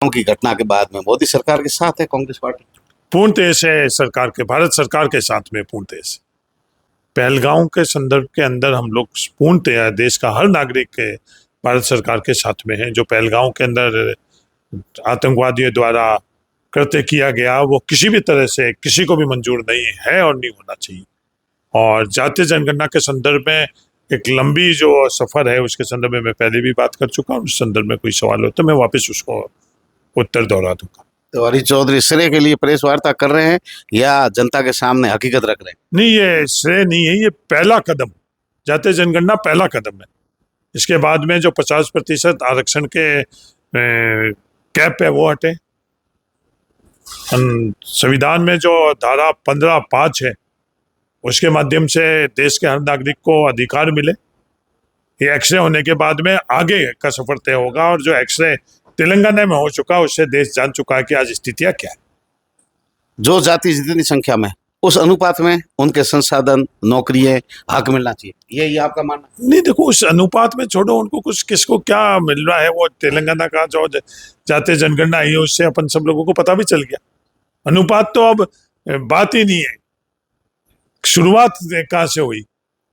की घटना के बाद में मोदी सरकार के साथ है कांग्रेस पार्टी? पूर्णतः से सरकार के, भारत सरकार के साथ में पूर्णतः से। पहलगांव के संदर्भ के अंदर हम लोग पूर्णतः देश का हर नागरिक के भारत सरकार के साथ में है। जो पहलगांव के अंदर आतंकवादियों द्वारा कृत्य किया गया वो किसी भी तरह से किसी को भी मंजूर नहीं है और नहीं होना चाहिए। और जातीय जनगणना के संदर्भ में एक लंबी जो सफर है उसके संदर्भ में मैं पहले भी बात कर चुका हूँ। उस संदर्भ में कोई सवाल हो तो मैं वापस उसको उत्तर दोहरा दूंगा। तो हरीश चौधरी श्रेय के लिए प्रेस वार्ता कर रहे हैं या जनता के सामने हकीकत रख रहे हैं? नहीं, ये श्रेय नहीं है, ये पहला कदम, जातीय जनगणना पहला कदम है। इसके बाद में जो 50% आरक्षण के कैप है वो हटे। संविधान में जो धारा 15(5) है उसके माध्यम से देश के हर नागरिक को अधिकार मिले। ये एक्सरे होने के बाद में आगे का सफर तय होगा। और जो एक्सरे तेलंगाना में हो चुका उससे देश जान चुका है कि आज स्थितियां क्या है। जो जाति जितनी संख्या में उस अनुपात में उनके संसाधन, नौकरियां, हक मिलना चाहिए, यही आपका मानना? नहीं, देखो उस अनुपात में छोड़ो, उनको कुछ किसको क्या मिल रहा है वो तेलंगाना का जो जातीय जनगणना है उससे अपन सब लोगों को पता भी चल गया। अनुपात तो अब बात ही नहीं है। शुरुआत कहाँ से हुई?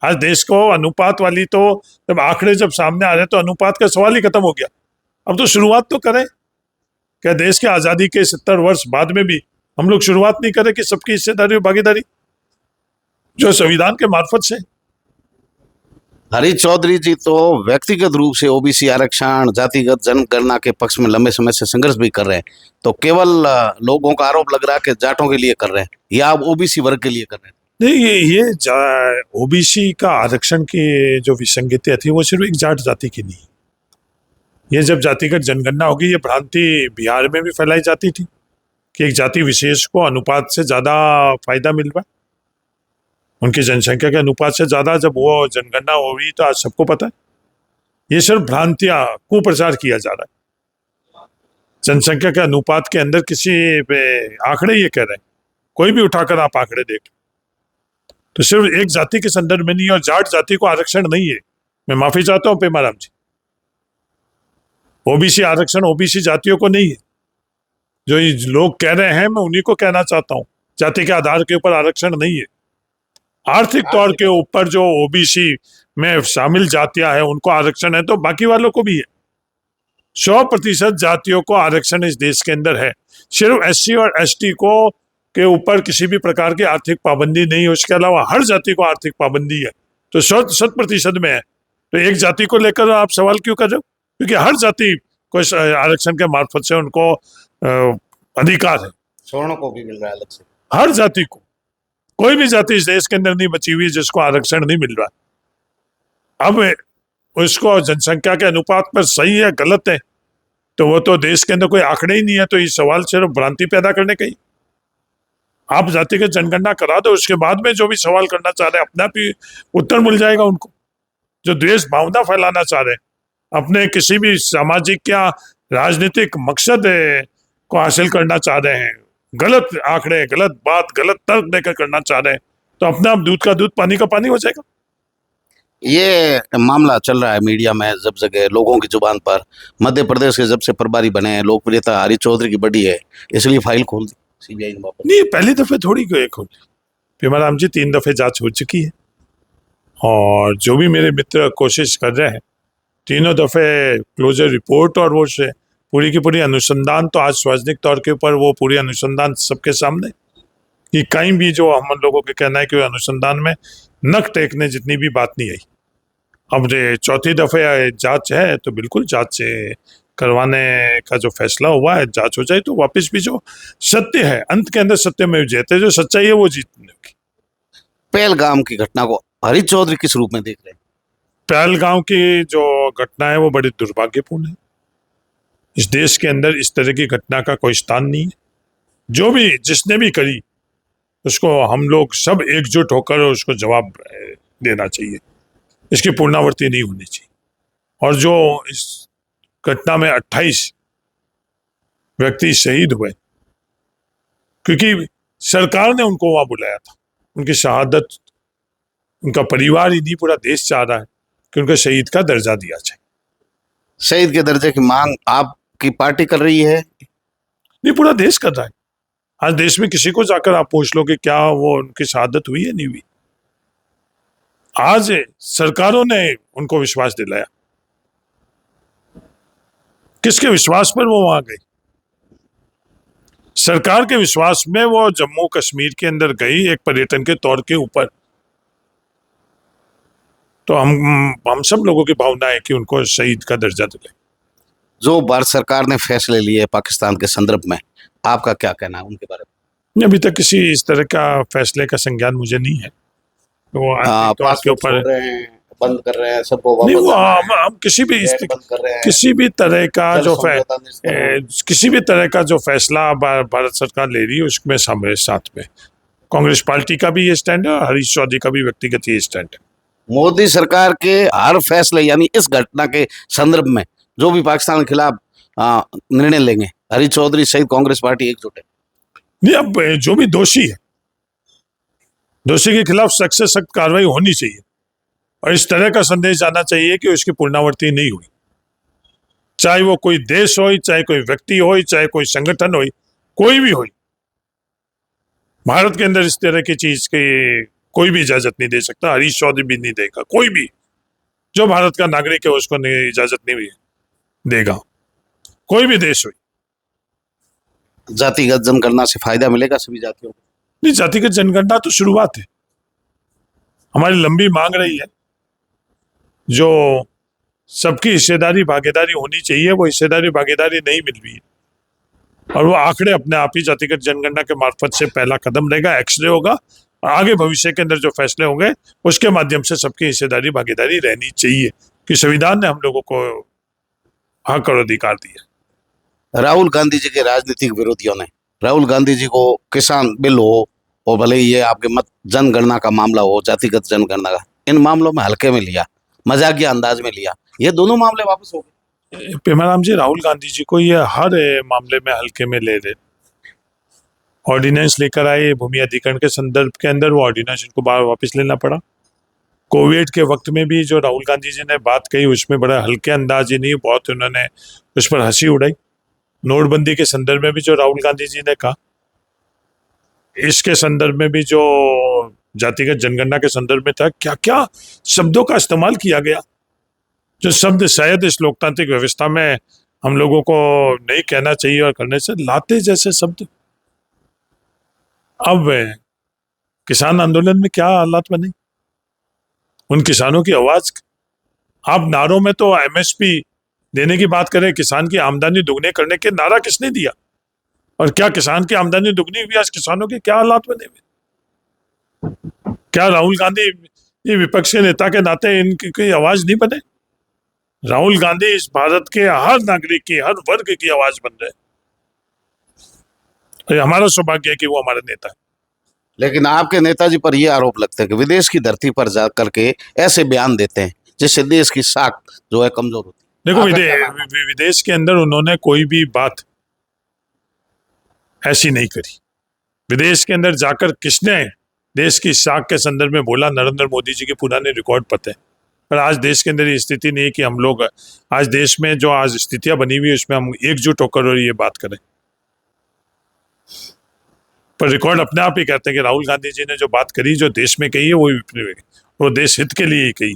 आज देश को अनुपात वाली तो जब आंकड़े जब सामने आ रहे तो अनुपात का सवाल ही खत्म हो गया। अब तो शुरुआत तो करें। क्या देश के आजादी के 70 वर्ष बाद में भी हम लोग शुरुआत नहीं करें कि सबकी हिस्सेदारी और भागीदारी जो संविधान के मार्फत से? हरीश चौधरी जी तो व्यक्तिगत रूप से ओबीसी आरक्षण, जातिगत जनगणना के पक्ष में लंबे समय से संघर्ष भी कर रहे हैं। तो केवल लोगों का आरोप लग रहा है कि जाटों के लिए कर रहे हैं या आप ओबीसी वर्ग के लिए कर रहे हैं? नहीं, ये ओबीसी का आरक्षण की जो विसंगतियां थी वो सिर्फ एक जाट जाति की नहीं। ये जब जातिगत जनगणना होगी ये भ्रांति बिहार में भी फैलाई जाती थी कि एक जाति विशेष को अनुपात से ज्यादा फायदा मिल रहा है, उनकी जनसंख्या के अनुपात से ज्यादा। जब वो जनगणना हुई तो आज सबको पता है ये सिर्फ भ्रांतियां, कुप्रचार किया जा रहा है। जनसंख्या के अनुपात के अंदर किसी आंकड़े ये कह रहे हैं, कोई भी उठाकर आप आंकड़े देख तो सिर्फ एक जाति के संदर्भ में नहीं। और जाट जाति को आरक्षण नहीं है। मैं माफी चाहता हूँ पेमाराम जी, ओबीसी आरक्षण ओबीसी जातियों को नहीं है। जो ये लोग कह रहे हैं मैं उन्हीं को कहना चाहता हूँ, जाति के आधार के ऊपर आरक्षण नहीं है। आर्थिक तौर के ऊपर जो ओबीसी में शामिल जातियां हैं उनको आरक्षण है तो बाकी वालों को भी है। 100% जातियों को आरक्षण इस देश के अंदर है। सिर्फ एससी और एसटी को के ऊपर किसी भी प्रकार की आर्थिक पाबंदी नहीं है। उसके अलावा हर जाति को आर्थिक पाबंदी है। तो 100% में है। तो एक जाति को लेकर आप सवाल क्यों कर रहे हो? क्योंकि हर जाति को इस आरक्षण के मार्फत से उनको अधिकार है। सवर्णों को भी मिल रहा है अलग से। हर जाति को, कोई भी जाति इस देश के अंदर नहीं बची हुई जिसको आरक्षण नहीं मिल रहा। अब उसको जनसंख्या के अनुपात पर सही है गलत है तो वो तो देश के अंदर कोई आंकड़े ही नहीं है। तो ये सवाल सिर्फ भ्रांति पैदा करने का ही। आप जातिगत जनगणना करा दो, उसके बाद में जो भी सवाल करना चाह रहे हैं अपने आप ही उत्तर मिल जाएगा उनको। जो द्वेष भावना फैलाना चाह रहे हैं, अपने किसी भी सामाजिक या राजनीतिक मकसद को हासिल करना चाह रहे हैं, गलत आंकड़े, गलत बात, गलत तर्क देकर करना चाह रहे हैं तो अपने आप दूध का दूध पानी का पानी हो जाएगा। ये मामला चल रहा है मीडिया में, जब जगह लोगों की जुबान पर। मध्य प्रदेश के जब से प्रभारी बने हैं, लोकप्रियता हरीश चौधरी की बढ़ी है, इसलिए फाइल खोल दी सीबीआई ने वापस। नहीं, पहली दफे थोड़ी खोली। पेमाराम जी 3 दफे जांच हो चुकी है और जो भी मेरे मित्र कोशिश कर रहे हैं 3 दफे क्लोजर रिपोर्ट और वो से पूरी की पूरी अनुसंधान तो आज सार्वजनिक तौर के ऊपर वो पूरी अनुसंधान सबके सामने कि कहीं भी जो हम लोगों के कहना है कि अनुसंधान में नक टेकने जितनी भी बात नहीं आई। अब 4थी दफे जांच है तो बिल्कुल जांच करवाने का जो फैसला हुआ है, जांच हो जाए तो वापस भी जो सत्य है अंत के अंदर सत्य में जीते, जो सच्चाई है वो जीतने की। पहलगाम की घटना को हरीश चौधरी किस रूप में देख रहे हैं? पहलगाम की जो घटना है वो बड़ी दुर्भाग्यपूर्ण है। इस देश के अंदर इस तरह की घटना का कोई स्थान नहीं है। जो भी जिसने भी करी उसको हम लोग सब एकजुट होकर उसको जवाब देना चाहिए। इसकी पुनरावृत्ति नहीं होनी चाहिए। और जो इस घटना में 28 व्यक्ति शहीद हुए क्योंकि सरकार ने उनको वहां बुलाया था। उनकी शहादत उनका परिवार ही नहीं पूरा देश चाह रहा है कि उनको शहीद का दर्जा दिया जाए। शहीद के दर्जे की मांग आपकी पार्टी कर रही है नहीं, पूरा देश कर रहा है। आज देश में किसी को जाकर आप पूछ लो कि क्या वो उनकी शहादत हुई है, नहीं हुई। आज सरकारों ने उनको विश्वास दिलाया। किसके विश्वास पर वो वहां गई? सरकार के विश्वास में वो जम्मू कश्मीर के अंदर गई एक पर्यटन के तौर के ऊपर। तो हम सब लोगों की भावना है कि उनको शहीद का दर्जा दिले। जो भारत सरकार ने फैसले लिए पाकिस्तान के संदर्भ में, आपका क्या कहना है उनके बारे में? अभी तक किसी इस तरह का फैसले का संज्ञान मुझे नहीं है। वो आंतरिक तौर के पासपोर्ट ऊपर छोड़ रहे हैं, बंद कर रहे हैं, सबको नहीं, वापस वो जाना है, हम किसी भी गेट बंद कर रहे हैं, किसी भी तरह का जल जो समझौता निष्कर्ष। किसी भी तरह का जो फैसला भारत सरकार ले रही है उसमें हमारे साथ में कांग्रेस पार्टी का भी ये स्टैंड है और हरीश चौधरी का भी व्यक्तिगत ये स्टैंड है। मोदी सरकार के हर फैसले यानी इस घटना के संदर्भ में जो भी पाकिस्तान के खिलाफ निर्णय लेंगे, हरीश चौधरी सहित कांग्रेस पार्टी एकजुट है। नहीं, अब जो भी दोषी है, दोषी के खिलाफ सख्त से सख्त कार्रवाई होनी चाहिए और इस तरह का संदेश जाना चाहिए कि उसकी पुनरावृत्ति नहीं हुई। चाहे वो कोई देश हो, चाहे कोई व्यक्ति हो, चाहे कोई संगठन हो, कोई भी हो, भारत के अंदर इस तरह की चीज की कोई भी इजाजत नहीं दे सकता। हरीश चौधरी भी नहीं देगा, कोई भी जो भारत का नागरिक है उसको नहीं इजाजत नहीं देगा, कोई भी देश हो। जातिगत जनगणना से फायदा मिलेगा सभी जातियों को? नहीं, जातिगत जनगणना तो शुरुआत है, हमारी लंबी मांग रही है। जो सबकी हिस्सेदारी भागीदारी होनी चाहिए, वो हिस्सेदारी भागीदारी नहीं मिल रही है और वो आंकड़े अपने आप ही जातिगत जनगणना के मार्फत से पहला कदम रहेगा, एक्सरे होगा और आगे भविष्य के अंदर जो फैसले होंगे उसके माध्यम से सबकी हिस्सेदारी भागीदारी रहनी चाहिए कि संविधान ने हम लोगों को हक और अधिकार दिया। राहुल गांधी जी के राजनीतिक विरोधियों ने राहुल गांधी जी को किसान बिल हो और भले ही ये आपके मत जनगणना का मामला हो, जातिगत जनगणना का, इन मामलों में हल्के में लिया, मजाकिया अंदाज में लिया। ये दोनों मामले वापस हो गए। पेमाराम जी, राहुल गांधी जी को ये हर मामले में हल्के में ले रहे। ऑर्डिनेंस लेकर आए भूमि अधिग्रहण के संदर्भ के अंदर, वो ऑर्डिनेंस इनको बाहर वापस लेना पड़ा। कोविड के वक्त में भी जो राहुल गांधी जी ने बात कही उसमें बड़ा हल्के अंदाज ही नहीं, बहुत उन्होंने उस पर हंसी उड़ाई। नोटबंदी के संदर्भ में भी जो राहुल गांधी जी ने कहा, इसके संदर्भ में भी जो जातिगत जनगणना के संदर्भ में था, क्या क्या शब्दों का इस्तेमाल किया गया, जो शब्द शायद इस लोकतांत्रिक व्यवस्था में हम लोगों को नहीं कहना चाहिए और करने से लाते जैसे शब्द। अब किसान आंदोलन में क्या हालात बने, उन किसानों की आवाज। आप नारों में तो एमएसपी देने की बात करें, किसान की आमदनी दुगने करने के नारा किसने दिया, और क्या किसान की आमदनी दुगनी हुई? आज किसानों के क्या हालात बने हुए? क्या राहुल गांधी ये विपक्ष के नेता के नाते इनकी कोई आवाज नहीं बने? राहुल गांधी इस भारत के हर नागरिक की, हर वर्ग की आवाज बन रहे। और हमारा सौभाग्य है कि वो हमारे नेता है। लेकिन आपके नेताजी पर यह आरोप लगता है कि विदेश की धरती पर जा करके ऐसे बयान देते हैं जिससे देश की साख जो है कमजोर होती है। देखो, आपका क्या मानना है? विदेश के अंदर उन्होंने कोई भी बात ऐसी नहीं करी। विदेश के अंदर जाकर किसने देश की साख के संदर्भ में बोला? नरेंद्र मोदी जी के पुराने रिकॉर्ड पते हैं। पर आज देश के अंदर ये स्थिति नहीं है कि हम लोग आज देश में जो आज स्थितियां बनी हुई है उसमें हम एकजुट होकर और ये बात करें। पर रिकॉर्ड अपने आप ही कहते हैं कि राहुल गांधी जी ने जो बात करी, जो देश में कही है, वो देश हित के लिए ही कही,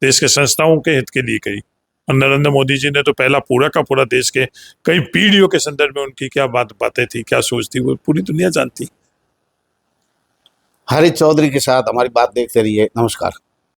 देश के संस्थाओं के हित के लिए कही। और नरेंद्र मोदी जी ने तो पहला पूरा का पूरा देश के कई पीढ़ियों के संदर्भ में उनकी क्या बातें थी, क्या सोच थी, वो पूरी दुनिया जानती। हरीश चौधरी के साथ हमारी बात देखते रहिए। नमस्कार।